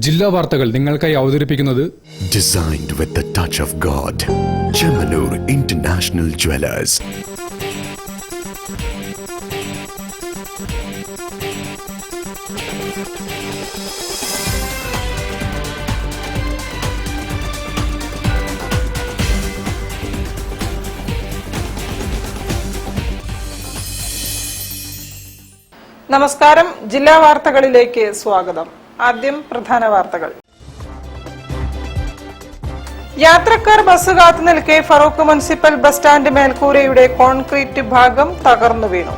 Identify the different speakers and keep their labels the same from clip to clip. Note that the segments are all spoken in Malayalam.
Speaker 1: ജില്ലാ വാർത്തകൾ നിങ്ങൾക്കായി അവതരിപ്പിക്കുന്നത്
Speaker 2: Designed with the touch of God. Chemanur International Jewelers.
Speaker 3: നമസ്കാരം. ജില്ലാ വാർത്തകളിലേക്ക് സ്വാഗതം. ആദ്യം പ്രധാന വാർത്തകൾ. യാത്രക്കാർ ബസ് കാത്തു നിൽക്കെ ഫറൂഖ് മുനിസിപ്പൽ ബസ് സ്റ്റാൻഡ് മേൽക്കൂരയുടെ കോൺക്രീറ്റ് ഭാഗം തകർന്നു വീണു.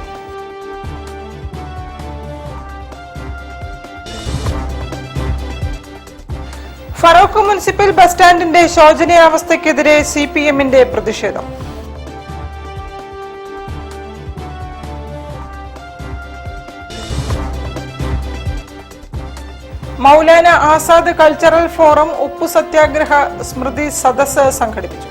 Speaker 3: ഫറൂഖ് മുനിസിപ്പൽ ബസ് സ്റ്റാൻഡിന്റെ ശോചനീയാവസ്ഥയ്ക്കെതിരെ CPM-ന്റെ പ്രതിഷേധം. മൗലാന ആസാദ് കൾച്ചറൽ ഫോറം ഉപ്പു സത്യാഗ്രഹ സ്മൃതി സദസ്സ് സംഘടിപ്പിച്ചു.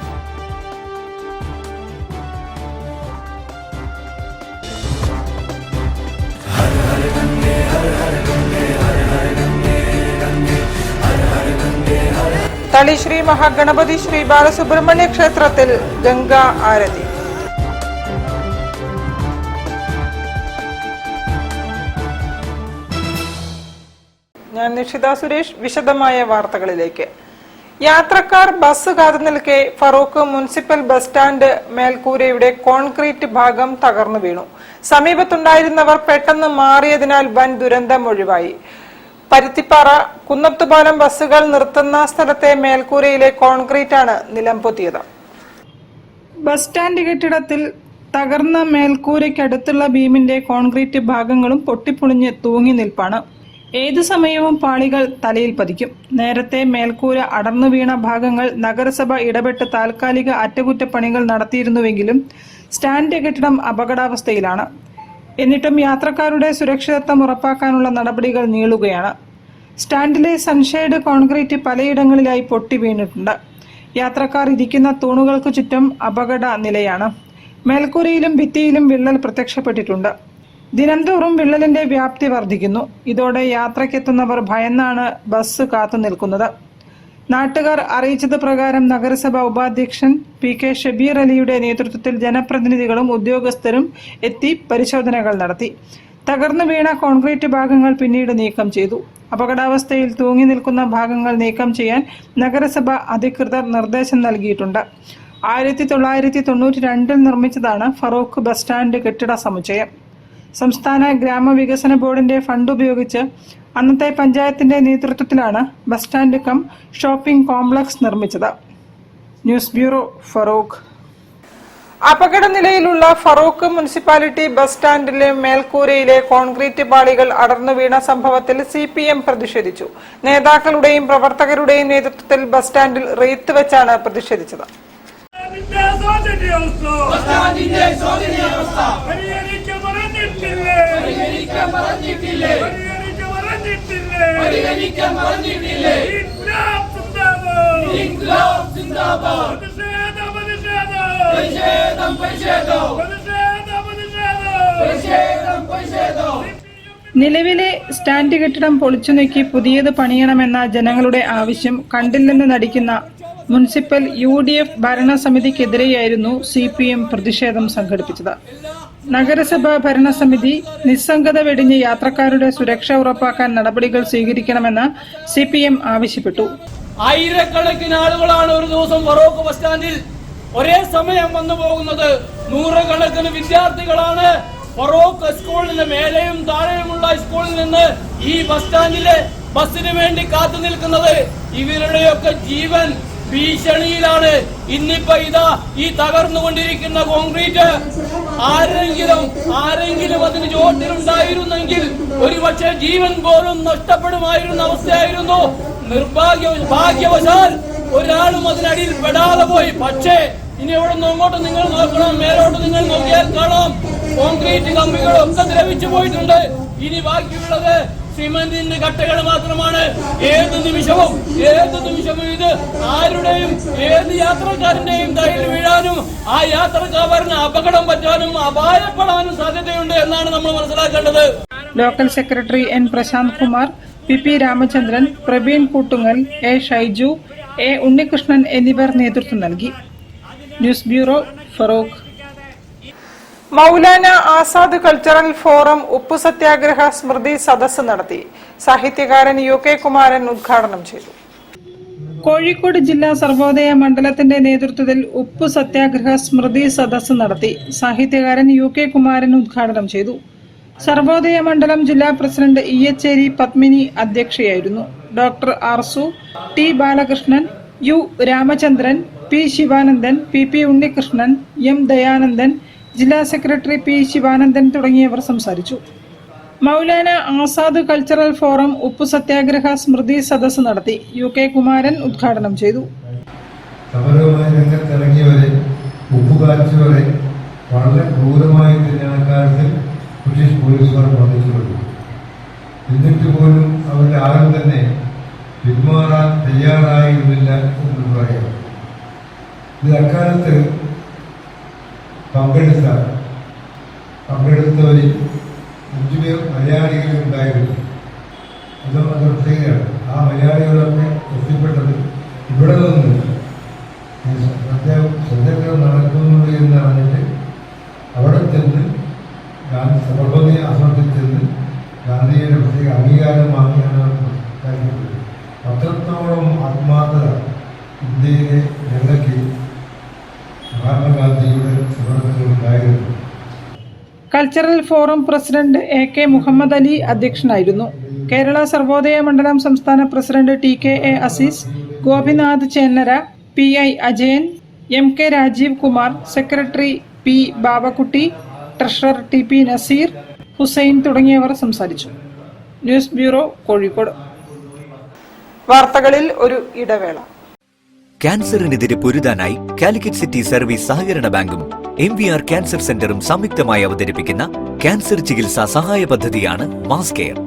Speaker 3: തളി ശ്രീ മഹാഗണപതി ശ്രീ ബാലസുബ്രഹ്മണ്യ ക്ഷേത്രത്തിൽ ഗംഗാ ആരതി. ഞാൻ നിഷിത സുരേഷ്. വിശദമായ വാർത്തകളിലേക്ക്. യാത്രക്കാർ ബസ് കാത്തു നിൽക്കെ ഫറൂഖ് മുനിസിപ്പൽ ബസ് സ്റ്റാൻഡ് മേൽക്കൂരയുടെ കോൺക്രീറ്റ് ഭാഗം തകർന്നു വീണു. സമീപത്തുണ്ടായിരുന്നവർ പെട്ടെന്ന് മാറിയതിനാൽ വൻ ദുരന്തം ഒഴിവായി. പരുത്തിപ്പാറ കുന്നത്തുപാലം ബസ്സുകൾ നിർത്തുന്ന സ്ഥലത്തെ മേൽക്കൂരയിലെ കോൺക്രീറ്റാണ് നിലംപൊത്തിയത്. ബസ് സ്റ്റാൻഡ് കെട്ടിടത്തിൽ തകർന്ന മേൽക്കൂരയ്ക്കടുത്തുള്ള ബീമിന്റെ കോൺക്രീറ്റ് ഭാഗങ്ങളും പൊട്ടിപ്പൊളിഞ്ഞ് തൂങ്ങി നിൽപ്പാണ്. ഏതു സമയവും പാളികൾ തലയിൽ പതിക്കും. നേരത്തെ മേൽക്കൂര അടർന്നു വീണ ഭാഗങ്ങൾ നഗരസഭ ഇടപെട്ട് താൽക്കാലിക അറ്റകുറ്റപ്പണികൾ നടത്തിയിരുന്നുവെങ്കിലും സ്റ്റാൻഡ് കെട്ടിടം അപകടാവസ്ഥയിലാണ്. എന്നിട്ടും യാത്രക്കാരുടെ സുരക്ഷിതത്വം ഉറപ്പാക്കാനുള്ള നടപടികൾ നീളുകയാണ്. സ്റ്റാൻഡിലെ സൺഷെയ്ഡ് കോൺക്രീറ്റ് പലയിടങ്ങളിലായി പൊട്ടി വീണിട്ടുണ്ട്. യാത്രക്കാർ ഇരിക്കുന്ന തൂണുകൾക്ക് ചുറ്റും അപകട നിലയാണ്. മേൽക്കൂരയിലും ഭിത്തിയിലും വിള്ളൽ പ്രത്യക്ഷപ്പെട്ടിട്ടുണ്ട്. ദിനംതോറും വിള്ളലിന്റെ വ്യാപ്തി വർദ്ധിക്കുന്നു. ഇതോടെ യാത്രയ്ക്കെത്തുന്നവർ ഭയന്നാണ് ബസ് കാത്തു നിൽക്കുന്നത്. നാട്ടുകാർ അറിയിച്ചത് പ്രകാരം നഗരസഭ ഉപാധ്യക്ഷൻ PK ഷബീർ അലിയുടെ നേതൃത്വത്തിൽ ജനപ്രതിനിധികളും ഉദ്യോഗസ്ഥരും എത്തി പരിശോധനകൾ നടത്തി. തകർന്നു വീണ കോൺക്രീറ്റ് ഭാഗങ്ങൾ പിന്നീട് നീക്കം ചെയ്തു. അപകടാവസ്ഥയിൽ തൂങ്ങി നിൽക്കുന്ന ഭാഗങ്ങൾ നീക്കം ചെയ്യാൻ നഗരസഭ അധികൃതർ നിർദ്ദേശം നൽകിയിട്ടുണ്ട്. 1992 നിർമ്മിച്ചതാണ് ഫറൂഖ് ബസ് സ്റ്റാൻഡ് കെട്ടിട സമുച്ചയം. സംസ്ഥാന ഗ്രാമവികസന ബോർഡിന്റെ ഫണ്ട് ഉപയോഗിച്ച് അന്നത്തെ പഞ്ചായത്തിന്റെ നേതൃത്വത്തിലാണ് bus stand cum shopping complex നിർമ്മിച്ചത്. News bureau, Feroke. അപകട നിലയിലുള്ള ഫറൂഖ് മുനിസിപ്പാലിറ്റി ബസ് സ്റ്റാൻഡിലെ മേൽക്കൂരയിലെ കോൺക്രീറ്റ് പാളികൾ അടർന്നു വീണ സംഭവത്തിൽ CPM പ്രതിഷേധിച്ചു. നേതാക്കളുടെയും പ്രവർത്തകരുടെയും നേതൃത്വത്തിൽ ബസ് സ്റ്റാൻഡിൽ റീത്ത് വെച്ചാണ് പ്രതിഷേധിച്ചത്. നിലവിലെ സ്റ്റാൻഡ് കെട്ടിടം പൊളിച്ചു നീക്കി പുതിയത് പണിയണമെന്ന ജനങ്ങളുടെ ആവശ്യം കണ്ടില്ലെന്ന് നടിക്കുന്ന മുനിസിപ്പൽ UDF ഭരണസമിതിക്കെതിരെയായിരുന്നു CPM പ്രതിഷേധം സംഘടിപ്പിച്ചത്. നഗരസഭ ഭരണസമിതി നിസ്സംഗത വെടിഞ്ഞ് യാത്രക്കാരുടെ സുരക്ഷ ഉറപ്പാക്കാൻ നടപടികൾ സ്വീകരിക്കണമെന്ന് CPM ആവശ്യപ്പെട്ടു.
Speaker 4: ആയിരക്കണക്കിന് ആളുകളാണ് ഒരു ദിവസം ഫറൂഖ് ബസ് സ്റ്റാൻഡിൽ ഒരേ സമയം വന്നു പോകുന്നത്. നൂറുകണക്കിന് വിദ്യാർത്ഥികളാണ് ഫറൂഖ് സ്കൂളിന് മേലെയും താഴെയുമുള്ള സ്കൂളിൽ നിന്ന് ഈ ബസ് സ്റ്റാൻഡിലെ ബസ്സിന് വേണ്ടി കാത്തു നിൽക്കുന്നത്. ഇവരുടെയൊക്കെ ജീവൻ ഭീഷണിയിലാണ്. ഇന്നിപ്പോ ഇതാ ഈ തകർന്നുകൊണ്ടിരിക്കുന്ന കോൺക്രീറ്റ് ആരെങ്കിലും അതിന് ചോട്ടിലുണ്ടായിരുന്നെങ്കിൽ ഒരുപക്ഷെ ജീവൻ പോലും നഷ്ടപ്പെടുമായിരുന്ന അവസ്ഥയായിരുന്നു. ഭാഗ്യവശാൽ ഒരാളും അതിനടിയിൽ പെടാതെ പോയി. പക്ഷേ ഇനി എവിടെ നിന്ന് അങ്ങോട്ട് നിങ്ങൾ നോക്കണം, മേലോട്ട് നിങ്ങൾ നോക്കിയാൽ കാണാം കോൺക്രീറ്റ് കമ്പികളൊക്കെ ദ്രവിച്ചു പോയിട്ടുണ്ട്. ഇനി ബാക്കിയുള്ളത് സിമന്റിന്റെ കട്ടകൾ മാത്രമാണ്. ഏത് നിമിഷവും ഇത് ആരുടെയും ഏത് യാത്രക്കാരന്റെയും കയ്യിൽ വീഴാനും ആ യാത്രക്കാരന് അപകടം പറ്റാനും അപായപ്പെടാനും സാധ്യതയുണ്ട് എന്നാണ് നമ്മൾ മനസ്സിലാക്കേണ്ടത്.
Speaker 3: Local secretary N. Prashanth Kumar, P Ramachandran, Praveen Koottungal, A Shaiju, A Unnikrishnan എന്നിവർ നേതൃത്വം നൽകി. News bureau, Feroke. Maulana Azad cultural forum ഉപ്പു സത്യാഗ്രഹ സ്മൃതി സദസ്സ് നടത്തി. സാഹിത്യകാരൻ UK കുമാരൻ ഉദ്ഘാടനം ചെയ്തു. കോഴിക്കോട് ജില്ലാ സർവോദയ മണ്ഡലത്തിന്റെ നേതൃത്വത്തിൽ ഉപ്പു സത്യാഗ്രഹ സ്മൃതി സദസ്സ് നടത്തി. സാഹിത്യകാരൻ UK കുമാരൻ ഉദ്ഘാടനം ചെയ്തു. സർവോദയ മണ്ഡലം ജില്ലാ പ്രസിഡന്റ് ഇയച്ചേരി പത്മിനി അധ്യക്ഷയായിരുന്നു. Doctor Arsu, T Balakrishnan, U Ramachandran, P Sivanandan, P Unnikrishnan, M Dayanandan, ജില്ലാ സെക്രട്ടറി പി ശിവാനന്ദൻ തുടങ്ങിയവർ സംസാരിച്ചു. മൗലാന ആസാദ് കൾച്ചറൽ ഫോറം ഉപ്പു സത്യാഗ്രഹ സ്മൃതി സദസ്സ് നടത്തി. UK കുമാരൻ ഉദ്ഘാടനം ചെയ്തു.
Speaker 5: സമരവുമായി രംഗത്തിറങ്ങിയവരെ, ഉപ്പുകാച്ചവരെ വളരെ ക്രൂരമായി തന്നെയാണ് കാലത്ത് ബ്രിട്ടീഷ് പോലീസുകാർ വധിച്ചുകൊണ്ടു. എന്നിട്ട് പോലും അവരുടെ ആരും തന്നെ പിന്മാറാൻ തയ്യാറായിരുന്നില്ല എന്ന് പറയാം. ഇത് അക്കാലത്ത് പങ്കെടുത്തവരിൽ 5 പേർ മലയാളികളുണ്ടായിരുന്നു. അത് പ്രത്യേകതയാണ്. ആ മലയാളികളൊക്കെ എത്തിപ്പെട്ടത് ഇവിടെ നിന്നില്ല. സത്യാഗ്രഹം നടക്കുന്നുണ്ട് എന്ന് പറഞ്ഞിട്ട് അവിടെ ചെന്ന് സർവോദയ ആശ്രമത്തിൽ ചെന്ന് ഗാന്ധിജിയുടെ പ്രത്യേക അംഗീകാരം വാങ്ങിയാണ് കാര്യപ്പെട്ടത്. അത്രത്തോളം ആത്മാർത്ഥത ഇന്ത്യയിലെ ജനതയ്ക്ക് മഹാത്മാഗാന്ധിയുടെ സമരത്തിലുണ്ടായിരുന്നു.
Speaker 3: Cultural forum president AK Muhammad Ali അധ്യക്ഷനായിരുന്നു. കേരള സർവോദയ മണ്ഡലം സംസ്ഥാന president TKA Azeez, Gopinath Chennara, PI Ajayan, MK Rajeev Kumar, secretary P Babakutty, treasurer TP Naseer, Hussain തുടങ്ങിയവർ സംസാരിച്ചു. News bureau, Kozhikode. വാർത്തകളിൽ ഒരു ഇടവേള.
Speaker 6: ക്യാൻസറിനെതിരെ പൊരുതാനായി കാലിക്കറ്റ് സിറ്റി സർവീസ് സഹകരണ ബാങ്കും MVR ക്യാൻസർ സെന്ററും സംയുക്തമായി അവതരിപ്പിക്കുന്ന ക്യാൻസർ ചികിത്സാ സഹായ പദ്ധതിയാണ് mass care.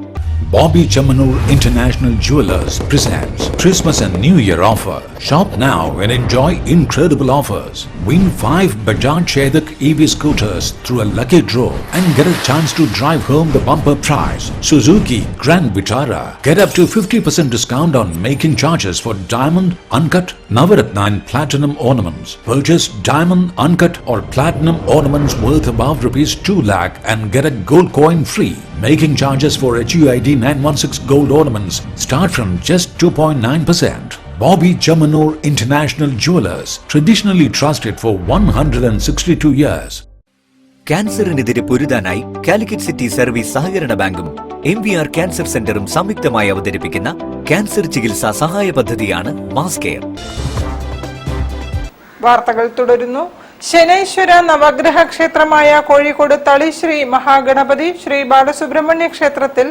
Speaker 7: Bobby Chamanur International Jewelers presents Christmas and New Year offer. Shop now and enjoy incredible offers. Win 5 Bajaj Chetak EV scooters through a lucky draw and get a chance to drive home the bumper prize. Suzuki Grand Vitara. Get up to 50% discount on making charges for diamond, uncut, Navaratna and platinum ornaments. Purchase diamond, uncut or platinum ornaments worth above ₹2 lakh and get a gold coin free. Making charges for HUID 916 gold ornaments start from just 2.9%. Bobby Chamanur International Jewelers, traditionally trusted for 162 years.
Speaker 6: ക്യാൻസറിനെതിരെ പൊരുതാനായി കാലിക്കറ്റ് സിറ്റി സർവീസ് സഹകരണ ബാങ്കും MVR ക്യാൻസർ സെന്ററും സംയുക്തമായി അവതരിപ്പിക്കുന്ന ക്യാൻസർ ചികിത്സാ സഹായ പദ്ധതിയാണ് മാസ് കെയർ.
Speaker 3: വാർത്തകൾ തുടരുന്നു. ശനൈശ്വര നവഗ്രഹ ക്ഷേത്രമായ കോഴിക്കോട് തളി ശ്രീ മഹാഗണപതി ശ്രീ ബാലസുബ്രഹ്മണ്യ ക്ഷേത്രത്തിൽ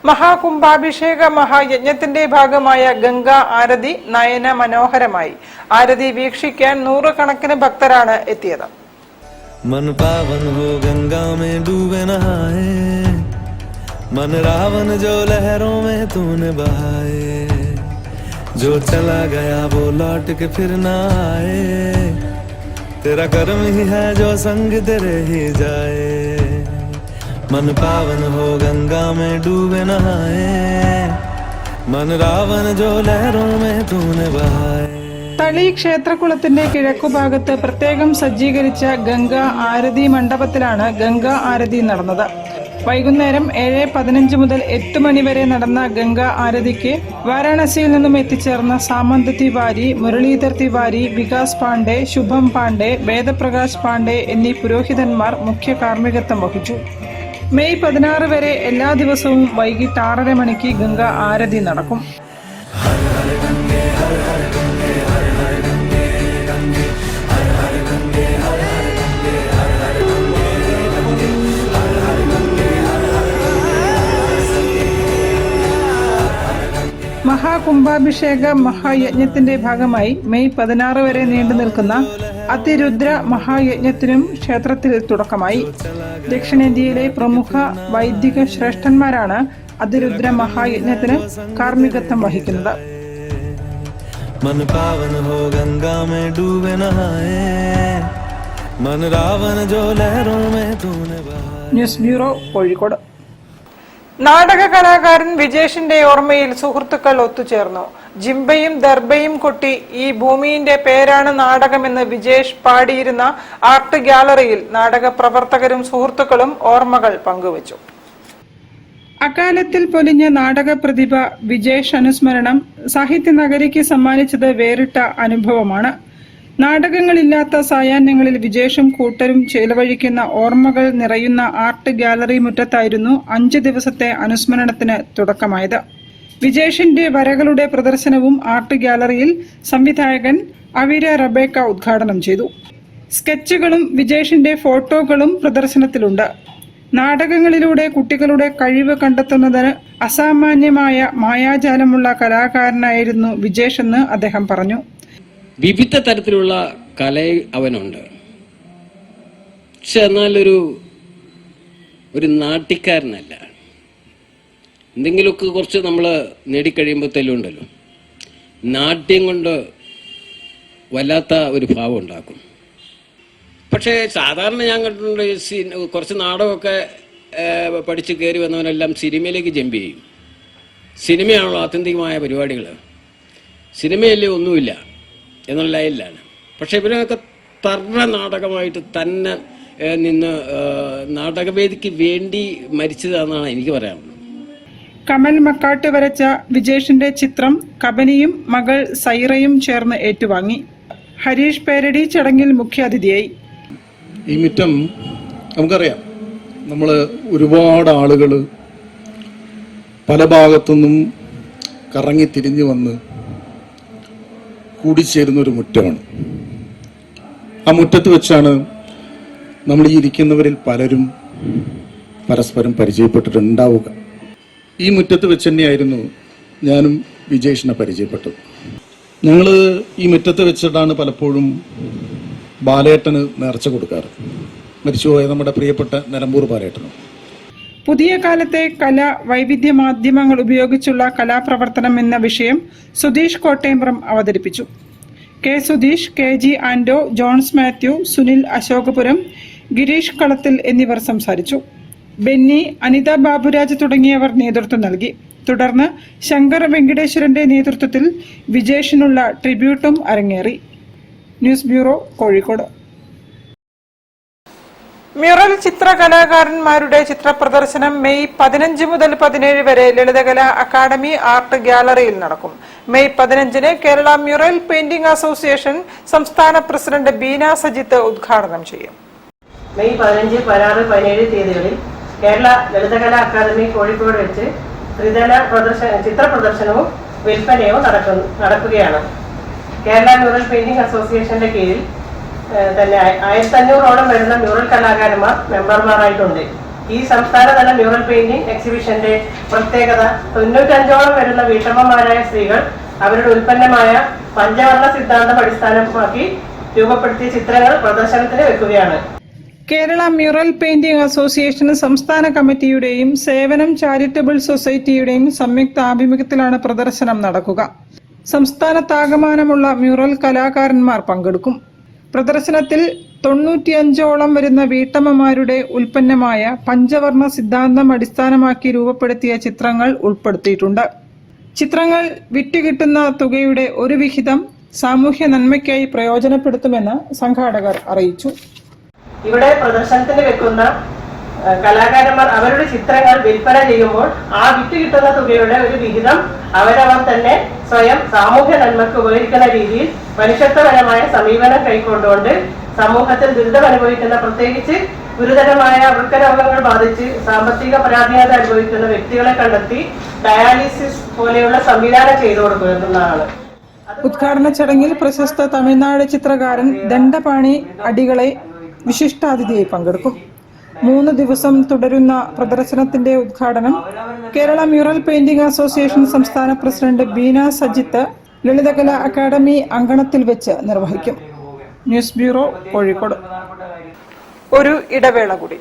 Speaker 3: മഹാകുംഭാഭിഷേക മഹായജ്ഞത്തിന്റെ ഭാഗമായ ഗംഗാ ആരതി നയന മനോഹരമായി. ആരതി വീക്ഷിക്കാൻ 100 കണക്കിന് ഭക്തരാണ് എത്തിയത്.
Speaker 8: मन पावन हो गंगा में डूबे नहाए, मन रावण जो लहरों में तूने बहाए, जो चला गया वो लौट के फिर ना आए, तेरा कर्म ही है जो संग तेरे ही जाए. मन पावन हो गंगा में डूबे नहाए, मन रावण जो लहरों में तूने बहाए.
Speaker 3: തളി ക്ഷേത്രകുളത്തിന്റെ കിഴക്കുഭാഗത്ത് പ്രത്യേകം സജ്ജീകരിച്ച ഗംഗാ ആരതി മണ്ഡപത്തിലാണ് ഗംഗാ ആരതി നടന്നത്. വൈകുന്നേരം 7:15 മുതൽ 8 മണി വരെ നടന്ന ഗംഗാ ആരതിക്ക് വാരാണസിയിൽ നിന്നും എത്തിച്ചേർന്ന സാമന്ത് തിവാരി, മുരളീധർ തിവാരി, വികാസ് പാണ്ഡെ, ശുഭം പാണ്ഡെ, വേദപ്രകാശ് പാണ്ഡെ എന്നീ പുരോഹിതന്മാർ മുഖ്യ കാർമ്മികത്വം വഹിച്ചു. മെയ് 16 വരെ എല്ലാ ദിവസവും വൈകിട്ട് 6:30 മണിക്ക് ഗംഗാ ആരതി നടക്കും. മഹാകുംഭാഭിഷേക മഹായജ്ഞത്തിന്റെ ഭാഗമായി മെയ് 16 വരെ നീണ്ടു നിൽക്കുന്ന അതിരുദ്ര മഹായജ്ഞത്തിനും ക്ഷേത്രത്തിൽ തുടക്കമായി. ദക്ഷിണേന്ത്യയിലെ പ്രമുഖ വൈദിക ശ്രേഷ്ഠന്മാരാണ് അതിരുദ്ര മഹായജ്ഞത്തിന് കാർമ്മികത്വം വഹിക്കുന്നത്.
Speaker 8: मन पावन हो गंगा में डूबे नहाए, मन रावण जो लहरों में तूने बहाए.
Speaker 3: News bureau, Kozhikode. നാടക കലാകാരൻ വിജേഷിന്റെ ഓർമ്മയിൽ സുഹൃത്തുക്കൾ ഒത്തുചേർന്നു. ജിംബയും ദർബയും കൊട്ടി ഈ ഭൂമിയുടെ പേരാണ് നാടകമെന്ന് വിജേഷ് പാടിയിരുന്ന ആർട്ട് ഗ്യാലറിയിൽ നാടക പ്രവർത്തകരും സുഹൃത്തുക്കളും ഓർമ്മകൾ പങ്കുവച്ചു. അക്കാലത്തിൽ പൊലിഞ്ഞ നാടക പ്രതിഭ വിജേഷ് അനുസ്മരണം സാഹിത്യ നഗരിക്ക് സമ്മാനിച്ചത് വേറിട്ട അനുഭവമാണ്. നാടകങ്ങളില്ലാത്ത സായാഹ്നങ്ങളിൽ വിജേഷും കൂട്ടരും ചെലവഴിക്കുന്ന ഓർമ്മകൾ നിറയുന്ന ആർട്ട് ഗ്യാലറി മുറ്റത്തായിരുന്നു 5 ദിവസത്തെ അനുസ്മരണത്തിന് തുടക്കമായത്. വിജേഷിന്റെ വരകളുടെ പ്രദർശനവും ആർട്ട് ഗ്യാലറിയിൽ സംവിധായകൻ അവിര റബേക്ക ഉദ്ഘാടനം ചെയ്തു. സ്കെച്ചുകളും വിജേഷിന്റെ ഫോട്ടോകളും പ്രദർശനത്തിലുണ്ട്. നാടകങ്ങളിലൂടെ കുട്ടികളുടെ കഴിവ് കണ്ടെത്തുന്നതിന് അസാമാന്യമായ മായാജാലമുള്ള കലാകാരനായിരുന്നു വിജേഷ് എന്ന് അദ്ദേഹം പറഞ്ഞു.
Speaker 9: വിവിധ തരത്തിലുള്ള കല അവനുണ്ട്. പക്ഷെ ഒരു നാട്ടിക്കാരനല്ല. എന്തെങ്കിലുമൊക്കെ കുറച്ച് നമ്മൾ നേടിക്കഴിയുമ്പോഴത്തേലും ഉണ്ടല്ലോ, നാട്യം കൊണ്ട് വല്ലാത്ത ഒരു ഭാവം ഉണ്ടാക്കും. പക്ഷേ സാധാരണ ഞാൻ കണ്ടിട്ടുണ്ട്, കുറച്ച് നാടകമൊക്കെ പഠിച്ച് കയറി വന്നവനെല്ലാം സിനിമയിലേക്ക് ജമ്പ് ചെയ്യും. സിനിമയാണല്ലോ ആത്യന്തികമായ പരിപാടികൾ. സിനിമയല്ലേ ഒന്നുമില്ല എന്നുള്ള ലൈനിലാണ്. പക്ഷെ ഇവരൊക്കെ തറ നാടകമായിട്ട് തന്നെ നിന്ന് നാടകവേദിക്ക് വേണ്ടി മരിച്ചതാണെന്നാണ് എനിക്ക് പറയാനുള്ളത്.
Speaker 3: കമൽ മക്കാട്ട് വരച്ച വിജേഷിന്റെ ചിത്രം കബനിയും മകൾ സൈറയും ചേർന്ന് ഏറ്റുവാങ്ങി. ഹരീഷ് പേരടി ചടങ്ങിൽ മുഖ്യാതിഥിയായി.
Speaker 10: ഈ മുറ്റം നമുക്കറിയാം, നമ്മൾ ഒരുപാട് ആളുകൾ പല ഭാഗത്തുനിന്നും കറങ്ങി തിരിഞ്ഞു വന്ന് കൂടിച്ചേരുന്ന ഒരു മുറ്റമാണ്. ആ മുറ്റത്ത് വെച്ചാണ് നമ്മൾ ഈ ഇരിക്കുന്നവരിൽ പലരും പരസ്പരം പരിചയപ്പെട്ടിട്ടുണ്ടാവുക. ഈ മുറ്റത്ത് വെച്ച് തന്നെയായിരുന്നു ഞാനും വിജേഷിനെ പരിചയപ്പെട്ടത്. ഞങ്ങൾ ഈ മുറ്റത്ത് വെച്ചിട്ടാണ് പലപ്പോഴും ബാലേട്ടന് നേർച്ച കൊടുക്കാറ്. മരിച്ചുപോയ നമ്മുടെ പ്രിയപ്പെട്ട നിലമ്പൂർ ബാലേട്ടനും.
Speaker 3: പുതിയ കാലത്തെ കല വൈവിധ്യ മാധ്യമങ്ങൾ ഉപയോഗിച്ചുള്ള കലാപ്രവർത്തനം എന്ന വിഷയം സുധീഷ് കോട്ടയംപുറം അവതരിപ്പിച്ചു. കെ സുധീഷ്, കെ ജി ആൻഡോ, ജോൺസ് മാത്യു, സുനിൽ അശോകപുരം, ഗിരീഷ് കളത്തിൽ എന്നിവർ സംസാരിച്ചു. ബെന്നി, അനിത ബാബുരാജ് തുടങ്ങിയവർ നേതൃത്വം നൽകി. തുടർന്ന് ശങ്കർ വെങ്കടേശ്വരന്റെ നേതൃത്വത്തിൽ വിജേഷിനുള്ള ട്രിബ്യൂട്ടും അരങ്ങേറി. News bureau, Kozhikode. മ്യൂറൽ ചിത്രകലാകാരന്മാരുടെ ചിത്രപ്രദർശനം മെയ് 15 മുതൽ 17 വരെ ലളിതകലാ അക്കാദമി ആർട്ട് ഗ്യാലറിയിൽ നടക്കും. മെയ് 15-ന് കേരള മ്യൂറൽ പെയിന്റിംഗ് അസോസിയേഷൻ സംസ്ഥാന പ്രസിഡന്റ് ബീന സജിത്ത് ഉദ്ഘാടനം ചെയ്യും.
Speaker 11: മെയ് 15, 16, 17 തീയതികളിൽ കേരള ലളിതകലാ അക്കാദമി കോഴിക്കോട് വെച്ച് ത്രിതല ചിത്രപ്രദർശനവും വിൽപ്പനയും നടക്കുകയാണ്. കേരള മ്യൂറൽ പെയിന്റിംഗ് അസോസിയേഷന്റെ കീഴിൽ തന്നെ 1500ഓളം വരുന്ന മ്യൂറൽ കലാകാരന്മാർ മെമ്പർമാരായിട്ടുണ്ട്. ഈ സംസ്ഥാനതല മ്യൂറൽ പെയിന്റിംഗ് എക്സിബിഷന്റെ പ്രത്യേകത 95ഓളം വരുന്ന വീട്ടമ്മമാരായ സ്ത്രീകൾ അവരുടെ ഉൽപ്പന്നമായ പഞ്ചവർണ്ണ സിദ്ധാന്തം അടിസ്ഥാനമാക്കി രൂപപ്പെടുത്തിയ ചിത്രങ്ങൾ പ്രദർശനത്തിന് വെക്കുകയാണ്.
Speaker 3: കേരള മ്യൂറൽ പെയിന്റിംഗ് അസോസിയേഷൻ സംസ്ഥാന കമ്മിറ്റിയുടെയും സേവനം ചാരിറ്റബിൾ സൊസൈറ്റിയുടെയും സംയുക്ത ആഭിമുഖ്യത്തിലാണ് പ്രദർശനം നടക്കുക. സംസ്ഥാനത്താകമാനമുള്ള മ്യൂറൽ കലാകാരന്മാർ പങ്കെടുക്കും. പ്രദർശനത്തിൽ 95ഓളം വരുന്ന വീട്ടമ്മമാരുടെ ഉൽപ്പന്നമായ പഞ്ചവർണ്ണ സിദ്ധാന്തം അടിസ്ഥാനമാക്കി രൂപപ്പെടുത്തിയ ചിത്രങ്ങൾ ഉൾപ്പെടുത്തിയിട്ടുണ്ട്. ചിത്രങ്ങൾ വിറ്റുകിട്ടുന്ന തുകയുടെ ഒരു വിഹിതം സാമൂഹ്യ നന്മയ്ക്കായി പ്രയോജനപ്പെടുത്തുമെന്ന് സംഘാടകർ അറിയിച്ചു.
Speaker 11: ഇവിടെ പ്രദർശനത്തിന് വെക്കുന്ന കലാകാരന്മാർ അവരുടെ ചിത്രങ്ങൾ വിൽപ്പന ചെയ്യുമ്പോൾ ആ വിറ്റുകിട്ടുന്ന തുകയുടെ ഒരു വിഹിതം അവരവർ തന്നെ സ്വയം സാമൂഹ്യ നന്മയ്ക്ക് ഉപകരിക്കുന്ന രീതിയിൽ മനുഷ്യത്വപരമായ സമീപനം കൈക്കൊണ്ടുകൊണ്ട് സമൂഹത്തിൽ ദുരിതം അനുഭവിക്കുന്ന, പ്രത്യേകിച്ച് ഗുരുതരമായ വൃക്കരോഗങ്ങൾ ബാധിച്ച് സാമ്പത്തിക പരാധീനത അനുഭവിക്കുന്ന വ്യക്തികളെ കണ്ടെത്തി ഡയാലിസിസ് പോലെയുള്ള സംവിധാനം ചെയ്തു കൊടുക്കുന്നതാണ്.
Speaker 3: ഉദ്ഘാടന ചടങ്ങിൽ പ്രശസ്ത തമിഴ്നാട് ചിത്രകാരൻ ദണ്ഡപാണി അടികളെ വിശിഷ്ടാതിഥിയായി പങ്കെടുക്കും. 3 ദിവസം തുടരുന്ന പ്രദർശനത്തിന്റെ ഉദ്ഘാടനം കേരള മ്യൂറൽ പെയിന്റിംഗ് അസോസിയേഷൻ സംസ്ഥാന പ്രസിഡന്റ് ബീന സജിത്ത് ലളിതകലാ അക്കാദമി അങ്കണത്തിൽ വെച്ച് നിർവഹിക്കും. News bureau, Kozhikode. ഒരു ഇടവേള കൂടി.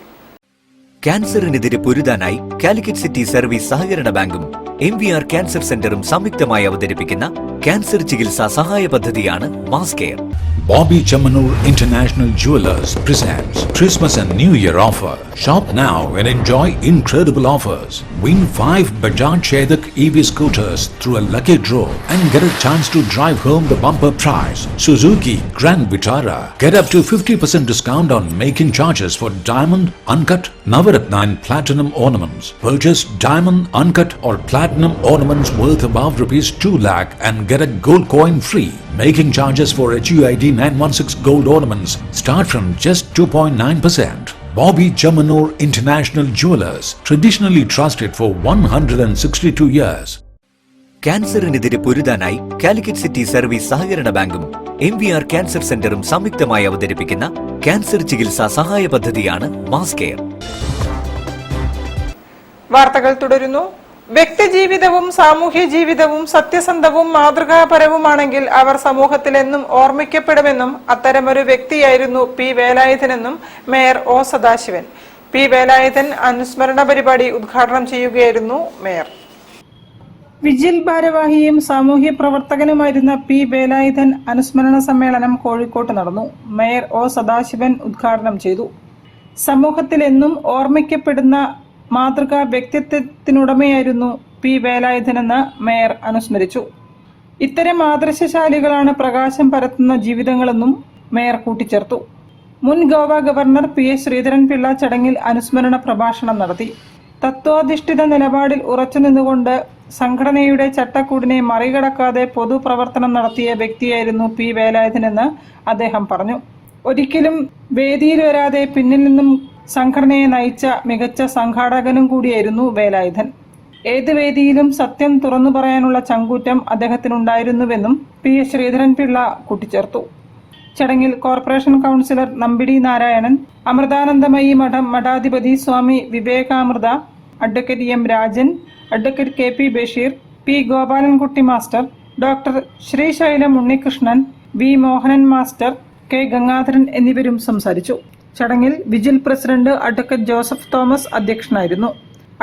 Speaker 6: ക്യാൻസറിനെതിരെ പൊരുതാനായി കാലിക്കറ്റ് സിറ്റി സർവീസ് സഹകരണ ബാങ്കും MVR ക്യാൻസർ സെന്ററും സംയുക്തമായി അവതരിപ്പിക്കുന്ന ക്യാൻസർ ചികിത്സാ സഹായ പദ്ധതിയാണ് mass care.
Speaker 7: Bobby Chamanur International Jewelers presents Christmas and New Year offer. Shop now and enjoy incredible offers. Win 5 Bajaj Chetak EV scooters through a lucky draw and get a chance to drive home the bumper prize Suzuki Grand Vitara. Get up to 50% discount on making charges for diamond, uncut, Navaratna and platinum ornaments. Purchase diamond, uncut or platinum ornaments worth above rupees 2 lakh and get a gold coin free. Making charges for HUID 916 gold ornaments start from just 2.9%. Bobby Chamanur International Jewelers, traditionally trusted for 162 years.
Speaker 6: ക്യാൻസറിനെതിരെ പൊരുതാനായി കാലിക്കറ്റ് സിറ്റി സർവീസ് സഹകരണ ബാങ്കും MVR ക്യാൻസർ സെന്ററും സംയുക്തമായി അവതരിപ്പിക്കുന്ന ക്യാൻസർ ചികിത്സാ സഹായ പദ്ധതിയാണ് മാസ് കെയർ.
Speaker 3: വാർത്തകൾ തുടരുന്നു. വ്യക്തിജീവിതവും സാമൂഹ്യ ജീവിതവും സത്യസന്ധവും മാതൃകാപരവുമാണെങ്കിൽ അവർ സമൂഹത്തിൽ എന്നും ഓർമ്മിക്കപ്പെടുമെന്നും അത്തരമൊരു വ്യക്തിയായിരുന്നു പി വേലായുധനെന്നും mayor O Sadasivan. P Velayudhan അനുസ്മരണ പരിപാടി ഉദ്ഘാടനം ചെയ്യുകയായിരുന്നു മേയർ. വിജിൽ ഭാരവാഹിയും സാമൂഹ്യ പ്രവർത്തകനുമായിരുന്ന പി വേലായുധൻ അനുസ്മരണ സമ്മേളനം കോഴിക്കോട്ട് നടന്നു. മേയർ ഒ സദാശിവൻ ഉദ്ഘാടനം ചെയ്തു. സമൂഹത്തിൽ എന്നും ഓർമ്മിക്കപ്പെടുന്ന മാതൃകാ വ്യക്തിത്വത്തിനുടമയായിരുന്നു പി വേലായുധനെന്ന് മേയർ അനുസ്മരിച്ചു. ഇത്തരം ആദർശശാലികളാണ് പ്രകാശം പരത്തുന്ന ജീവിതങ്ങളെന്നും മേയർ കൂട്ടിച്ചേർത്തു. മുൻ ഗോവ ഗവർണർ PS ശ്രീധരൻപിള്ള ചടങ്ങിൽ അനുസ്മരണ പ്രഭാഷണം നടത്തി. തത്വാധിഷ്ഠിത നിലപാടിൽ ഉറച്ചുനിന്നുകൊണ്ട് സംഘടനയുടെ ചട്ടക്കൂടിനെ മറികടക്കാതെ പൊതുപ്രവർത്തനം നടത്തിയ വ്യക്തിയായിരുന്നു പി വേലായുധനെന്ന് അദ്ദേഹം പറഞ്ഞു. ഒരിക്കലും വേദിയിൽ വരാതെ പിന്നിൽ നിന്നും സംഘടനയെ നയിച്ച മികച്ച സംഘാടകനും കൂടിയായിരുന്നു വേലായുധൻ. ഏത് വേദിയിലും സത്യം തുറന്നു പറയാനുള്ള ചങ്കൂറ്റം അദ്ദേഹത്തിനുണ്ടായിരുന്നുവെന്നും PS ശ്രീധരൻപിള്ള കൂട്ടിച്ചേർത്തു. ചടങ്ങിൽ കോർപ്പറേഷൻ കൗൺസിലർ നമ്പിടി നാരായണൻ, അമൃതാനന്ദമയി മഠം മഠാധിപതി Swami Vivekamrita, advocate M Rajan, advocate KP Basheer, P Gopalankutty master, doctor Sreesailam Unnikrishnan, V Mohanan master, K Gangadharan എന്നിവരും സംസാരിച്ചു. ചടങ്ങിൽ vigil president advocate Joseph Thomas അധ്യക്ഷനായിരുന്നു.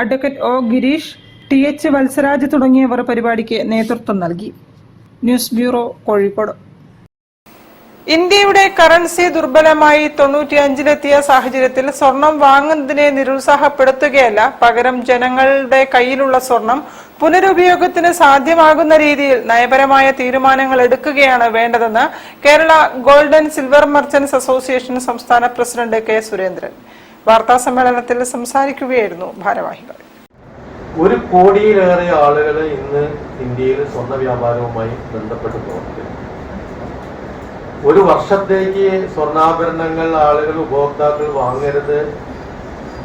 Speaker 3: Advocate O Gireesh, TH Valsaraj തുടങ്ങിയവർ പരിപാടിക്ക് നേതൃത്വം നൽകി. News bureau, Kozhikode. ഇന്ത്യയുടെ കറൻസി ദുർബലമായി 95-ലെത്തിയ സാഹചര്യത്തിൽ സ്വർണം വാങ്ങുന്നതിനെ നിരുത്സാഹപ്പെടുത്തുകയല്ല, പകരം ജനങ്ങളുടെ കയ്യിലുള്ള സ്വർണം പുനരുപയോഗത്തിന് സാധ്യമാകുന്ന രീതിയിൽ നയപരമായ തീരുമാനങ്ങൾ എടുക്കുകയാണ് വേണ്ടതെന്ന് Kerala gold and silver merchants association സംസ്ഥാന പ്രസിഡന്റ് K സുരേന്ദ്രൻ വാർത്താ സമ്മേളനത്തിൽ സംസാരിക്കുകയായിരുന്നു ഭാരവാഹികൾ.
Speaker 5: 1 കോടിയിലേറെ ആളുകൾ ഇന്ന് ഇന്ത്യയിൽ സ്വർണ്ണ വ്യാപാരവുമായി ബന്ധപ്പെട്ട് പ്രവർത്തിക്കുന്നു. ഒരു വർഷത്തേക്ക് സ്വർണ്ണാഭരണങ്ങൾ ആളുകൾ ഉപഭോക്താക്കൾ വാങ്ങരുത്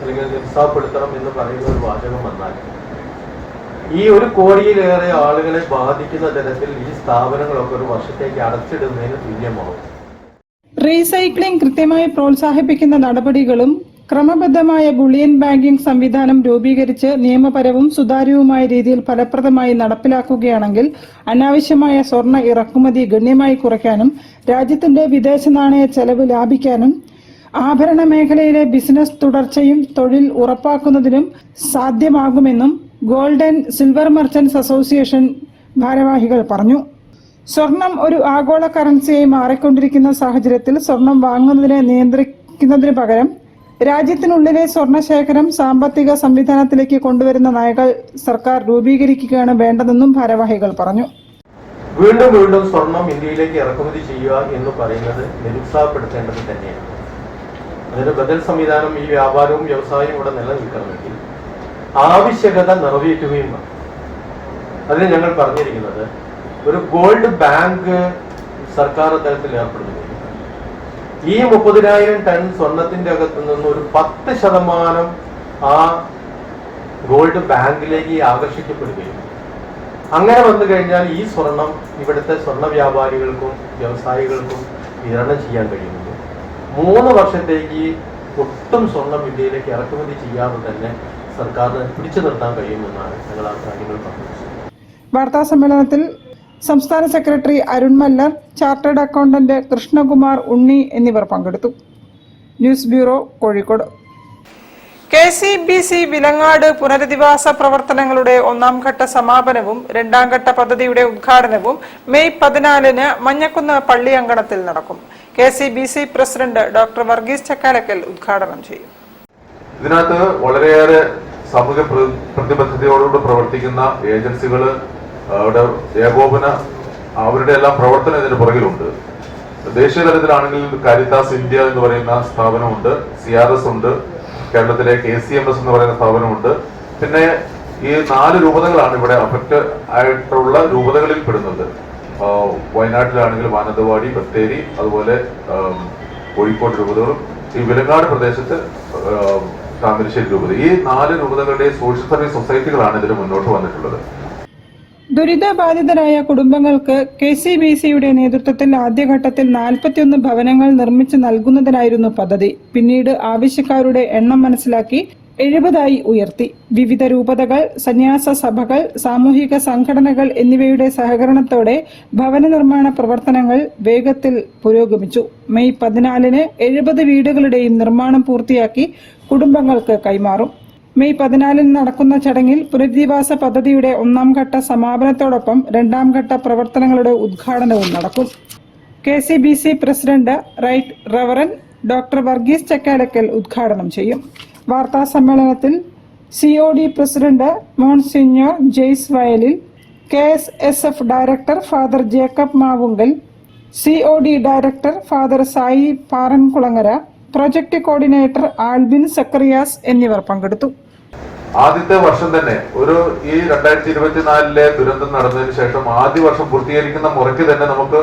Speaker 5: അല്ലെങ്കിൽ നിരുത്സാഹപ്പെടുത്തണം എന്ന് പറയുന്ന ഒരു വാചകം വന്നാൽ ഈ 1 കോടിയിലേറെ ആളുകളെ ബാധിക്കുന്ന തരത്തിൽ ഈ സ്ഥാപനങ്ങളൊക്കെ ഒരു വർഷത്തേക്ക് അടച്ചിടുന്നതിന് തുല്യമാവും.
Speaker 3: റീസൈക്ലിംഗ് കൃത്യമായി പ്രോത്സാഹിപ്പിക്കുന്ന നടപടികളും ക്രമബദ്ധമായ ബുള്ളിയൻ ബാങ്കിംഗ് സംവിധാനം രൂപീകരിച്ച് നിയമപരവും സുതാര്യവുമായ രീതിയിൽ ഫലപ്രദമായി നടപ്പിലാക്കുകയാണെങ്കിൽ അനാവശ്യമായ സ്വർണ്ണ ഇറക്കുമതി ഗണ്യമായി കുറയ്ക്കാനും രാജ്യത്തിന്റെ വിദേശ നാണയ ചെലവ് ലാഭിക്കാനും ആഭരണ മേഖലയിലെ ബിസിനസ് തുടർച്ചയും തൊഴിൽ ഉറപ്പാക്കുന്നതിനും സാധ്യമാകുമെന്നും gold and silver merchants association ഭാരവാഹികൾ പറഞ്ഞു. സ്വർണം ഒരു ആഗോള കറൻസിയായി മാറിക്കൊണ്ടിരിക്കുന്ന സാഹചര്യത്തിൽ സ്വർണം വാങ്ങുന്നതിനെ നിയന്ത്രിക്കുന്നതിന് പകരം രാജ്യത്തിനുള്ളിലെ സ്വർണ്ണശേഖരം സാമ്പത്തിക സംവിധാനത്തിലേക്ക് കൊണ്ടുവരുന്ന നയങ്ങൾ സർക്കാർ രൂപീകരിക്കുകയാണ് വേണ്ടതെന്നും ഭാരവാഹികൾ പറഞ്ഞു.
Speaker 5: വീണ്ടും വീണ്ടും സ്വർണം ഇന്ത്യയിലേക്ക് ഇറക്കുമതി ചെയ്യുക എന്ന് പറയുന്നത് നിരുത്സാഹപ്പെടുത്തേണ്ടത് തന്നെയാണ്. അതിന് ബദൽ സംവിധാനം ഈ വ്യാപാരവും വ്യവസായവും ഇവിടെ നിലനിൽക്കണമെങ്കിൽ ആവശ്യകത നിറവേറ്റുകയും വേണം. അതിന് ഞങ്ങൾ പറഞ്ഞിരിക്കുന്നത് ഒരു ഗോൾഡ് ബാങ്ക് സർക്കാർ തലത്തിൽ ഏർപ്പെടുത്തുകയും ഈ 30,000 ടൺ സ്വർണത്തിന്റെ അകത്തു നിന്ന് ഒരു 10% ആ ഗോൾഡ് ബാങ്കിലേക്ക് ആകർഷിക്കപ്പെടുകയും അങ്ങനെ വന്നു കഴിഞ്ഞാൽ ഈ സ്വർണം ഇവിടുത്തെ സ്വർണ്ണ വ്യാപാരികൾക്കും വ്യവസായികൾക്കും വിതരണം ചെയ്യാൻ കഴിയുന്നത് 3 വർഷത്തേക്ക് ഒട്ടും സ്വർണം ഇന്ത്യയിലേക്ക് ഇറക്കുമതി ചെയ്യാതെ തന്നെ സർക്കാരിന് പിടിച്ചു നിർത്താൻ കഴിയുമെന്നാണ് ഞങ്ങൾ ആ കാര്യങ്ങൾ പറഞ്ഞത്.
Speaker 3: വാർത്താ സമ്മേളനത്തിൽ സംസ്ഥാന secretary Arun Mallar, chartered accountant Krishnakumar Unni എന്നിവർ പങ്കെടുത്തു. News bureau, Kozhikode. KCBC Vilangad പുനരധിവാസ പ്രവർത്തനങ്ങളുടെ ഒന്നാം ഘട്ട സമാപനവും രണ്ടാം ഘട്ട പദ്ധതിയുടെ ഉദ്ഘാടനവും മെയ് 14-ന് മഞ്ഞക്കുന്ന് പള്ളി അങ്കണത്തിൽ നടക്കും. KCBC president doctor Varghese Chakkalakkal ഉദ്ഘാടനം ചെയ്യും.
Speaker 5: ഇതിനകത്ത് വളരെയേറെ സാമൂഹ്യ പ്രതിബദ്ധതയോടുകൂടി പ്രവർത്തിക്കുന്ന ഏജൻസികൾ ഏകോപന അവരുടെ എല്ലാം പ്രവർത്തനം ഇതിന് പുറകിലുണ്ട്. ദേശീയ തലത്തിലാണെങ്കിൽ കാരിത്താസ് ഇന്ത്യ എന്ന് പറയുന്ന സ്ഥാപനമുണ്ട്, CRS ഉണ്ട്, കേരളത്തിലെ KCMS എന്ന് പറയുന്ന സ്ഥാപനമുണ്ട്. പിന്നെ ഈ 4 രൂപതകളാണ് ഇവിടെ അഫക്റ്റ് ആയിട്ടുള്ള രൂപതകളിൽ പെടുന്നത്. വയനാട്ടിലാണെങ്കിൽ മാനന്തവാടി, ബത്തേരി, അതുപോലെ കോഴിക്കോട് രൂപതകളും ഈ വിലങ്ങാട് പ്രദേശത്ത് താമരശ്ശേരി രൂപത. ഈ 4 രൂപതകളുടെ സോഷ്യൽ സർവീസ് സൊസൈറ്റികളാണ് ഇതിന് മുന്നോട്ട് വന്നിട്ടുള്ളത്.
Speaker 3: ദുരിതബാധിതരായ കുടുംബങ്ങൾക്ക് KCBCയുടെ നേതൃത്വത്തിൽ ആദ്യഘട്ടത്തിൽ 41 ഭവനങ്ങൾ നിർമ്മിച്ചു നൽകുന്നതിനായിരുന്നു പദ്ധതി. പിന്നീട് ആവശ്യക്കാരുടെ എണ്ണം മനസ്സിലാക്കി 70 ഉയർത്തി. വിവിധ രൂപതകൾ, സന്യാസ സഭകൾ, സാമൂഹിക സംഘടനകൾ എന്നിവയുടെ സഹകരണത്തോടെ ഭവന നിർമ്മാണ പ്രവർത്തനങ്ങൾ വേഗത്തിൽ പുരോഗമിച്ചു. മെയ് 14-ന് 70 വീടുകളുടെയും നിർമ്മാണം പൂർത്തിയാക്കി കുടുംബങ്ങൾക്ക് കൈമാറും. മെയ് 14-ന് നടക്കുന്ന ചടങ്ങിൽ പുനരധിവാസ പദ്ധതിയുടെ ഒന്നാം ഘട്ട സമാപനത്തോടൊപ്പം രണ്ടാം ഘട്ട പ്രവർത്തനങ്ങളുടെ ഉദ്ഘാടനവും നടക്കും. KCBC president right reverend doctor Varghese Chakkalakkal ഉദ്ഘാടനം ചെയ്യും. വാർത്താ സമ്മേളനത്തിൽ COD പ്രസിഡന്റ് മോൺസിഞ്ഞോർ ജെയ്സ് വയലിൽ, KSSF director father Jacob Mavunkal, COD director father Sai Parankulangara, project coordinator Albin Zacharias എന്നിവർ പങ്കെടുത്തു.
Speaker 5: ആദ്യത്തെ വർഷം തന്നെ ഈ 2024-ലെ ദുരന്തം നടന്നതിന് ശേഷം ആദ്യ വർഷം പൂർത്തീകരിക്കുന്ന മുറയ്ക്ക് തന്നെ നമുക്ക്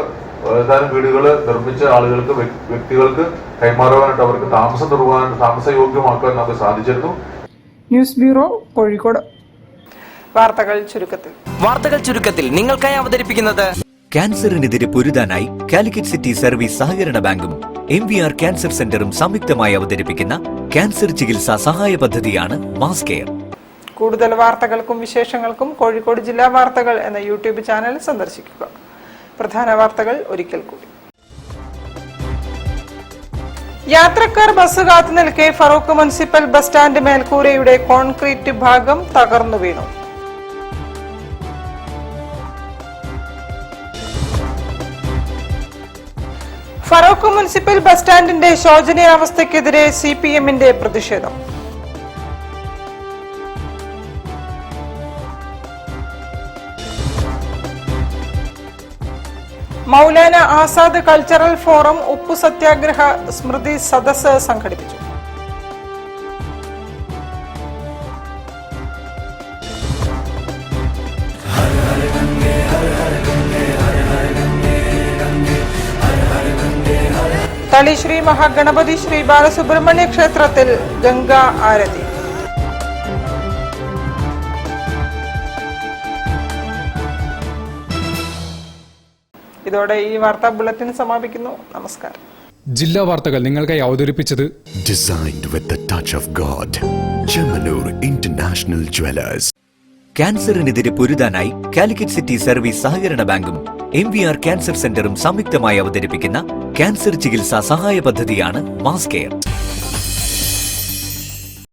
Speaker 5: ഏതാനും വീടുകൾ നിർമ്മിച്ച ആളുകൾക്ക്, വ്യക്തികൾക്ക് കൈമാറുവാനായിട്ട് അവർക്ക് താമസയോഗ്യമാക്കാൻ നമുക്ക് സാധിച്ചിരുന്നു.
Speaker 3: News bureau, Kozhikode. വാർത്തകൾ ചുരുക്കത്തിൽ
Speaker 6: നിങ്ങൾക്കായി അവതരിപ്പിക്കുന്നത് ക്യാൻസറിനെതിരെ പൊരുതാനായി കാലിക്കറ്റ് സിറ്റി സർവീസ് സഹകരണ ബാങ്കും MVR ക്യാൻസർ സെന്ററും സംയുക്തമായി അവതരിപ്പിക്കുന്ന ക്യാൻസർ ചികിത്സാ സഹായ പദ്ധതിയാണ് മാസ് കെയർ.
Speaker 3: കൂടുതൽ വാർത്തകൾക്കും വിശേഷങ്ങൾക്കും കോഴിക്കോട് ജില്ലാ വാർത്തകൾ എന്ന YouTube ചാനൽ സന്ദർശിക്കുക. പ്രധാന വാർത്തകൾ ഒരിക്കൽ കൂടി. യാത്രക്കാർ ബസ് കാത്തു നിൽക്കെ ഫറൂഖ് മുനിസിപ്പൽ ബസ് സ്റ്റാൻഡ് മേൽക്കൂരയുടെ കോൺക്രീറ്റ് ഭാഗം തകർന്നു വീണു. ഫറൂഖ് മുനിസിപ്പൽ ബസ് സ്റ്റാൻഡിന്റെ ശോചനീയാവസ്ഥയ്ക്കെതിരെ CPM-ന്റെ പ്രതിഷേധം. മൗലാന ആസാദ് കൾച്ചറൽ ഫോറം ഉപ്പു സത്യാഗ്രഹ സ്മൃതി സദസ്സ് സംഘടിപ്പിച്ചു. തളി ശ്രീ മഹാഗണപതി ശ്രീ ബാലസുബ്രഹ്മണ്യ ക്ഷേത്രത്തിൽ ഗംഗാ ആരതി. ഇതോടെ ഈ വാർത്താ ബുള്ളറ്റിൻ സമാപിക്കുന്നു. നമസ്കാരം.
Speaker 1: ജില്ലാ വാർത്തകൾ നിങ്ങൾക്കായി അവതരിപ്പിച്ചത്
Speaker 2: Designed with the touch of God. Chemanur International Jewelers.
Speaker 6: ക്യാൻസറിനെതിരെ പൊരുതാനായി കാലിക്കറ്റ് സിറ്റി സർവീസ് സഹകരണ ബാങ്കും MVR ക്യാൻസർ സെന്ററും സംയുക്തമായി അവതരിപ്പിക്കുന്ന ക്യാൻസർ ചികിത്സാ സഹായ പദ്ധതിയാണ് മാസ് കെയർ.